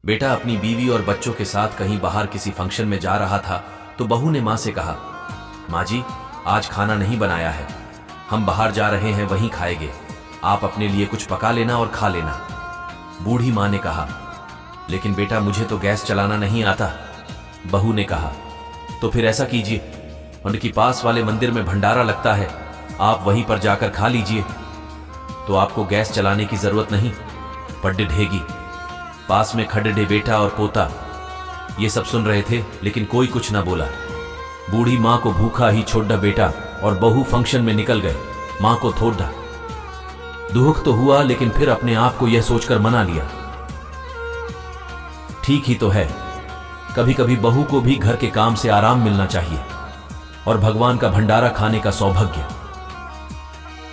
बेटा अपनी बीवी और बच्चों के साथ कहीं बाहर किसी फंक्शन में जा रहा था तो बहू ने माँ से कहा, माँ जी आज खाना नहीं बनाया है, हम बाहर जा रहे हैं वहीं खाएंगे, आप अपने लिए कुछ पका लेना और खा लेना। बूढ़ी माँ ने कहा, लेकिन बेटा मुझे तो गैस चलाना नहीं आता। बहू ने कहा, तो फिर ऐसा कीजिए, उनके पास वाले मंदिर में भंडारा लगता है, आप वहीं पर जाकर खा लीजिए, तो आपको गैस चलाने की जरूरत नहीं पड्डे ढेगी। पास में खड्डे बेटा और पोता ये सब सुन रहे थे लेकिन कोई कुछ ना बोला। बूढ़ी माँ को भूखा ही छोड़ा बेटा और बहू फंक्शन में निकल गए। माँ को थोड़ा दुख तो हुआ लेकिन फिर अपने आप को यह सोचकर मना लिया, ठीक ही तो है, कभी कभी बहू को भी घर के काम से आराम मिलना चाहिए और भगवान का भंडारा खाने का सौभाग्य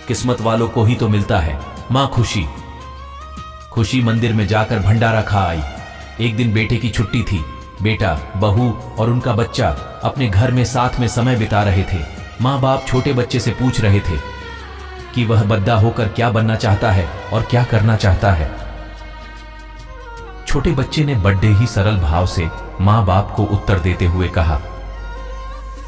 किस्मत वालों को ही तो मिलता है। माँ खुशी मंदिर में जाकर भंडारा खा आई। एक दिन बेटे की छुट्टी थी। बेटा, बहू और उनका बच्चा अपने घर में साथ में समय बिता रहे थे। माँ बाप छोटे बच्चे से पूछ रहे थे कि वह बड़ा होकर क्या बनना चाहता है और क्या करना चाहता है। छोटे बच्चे ने बड़े ही सरल भाव से माँ बाप को उत्तर देते हुए कहा,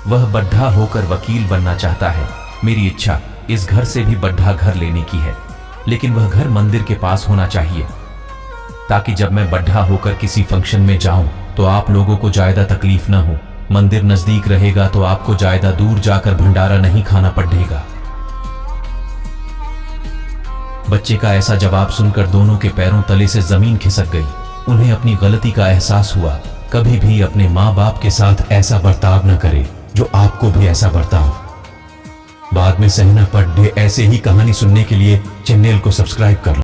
वह बड़ा होकर वकील बनना चाहता है। मेरी इच्छा इस घर से भी बड़ा घर लेने की है, लेकिन वह घर मंदिर के पास होना चाहिए ताकि जब मैं बड़ा होकर किसी फंक्शन में जाऊं तो आप लोगों को ज्यादा तकलीफ ना हो। मंदिर नजदीक रहेगा तो आपको ज्यादा दूर जाकर भंडारा नहीं खाना पड़ेगा। बच्चे का ऐसा जवाब सुनकर दोनों के पैरों तले से जमीन खिसक गई। उन्हें अपनी गलती का एहसास हुआ। कभी भी अपने माँ बाप के साथ ऐसा बर्ताव न करे जो आपको भी ऐसा बर्ताव बाद में सहना पड़े। ऐसे ही कहानी सुनने के लिए चैनल को सब्सक्राइब कर लो।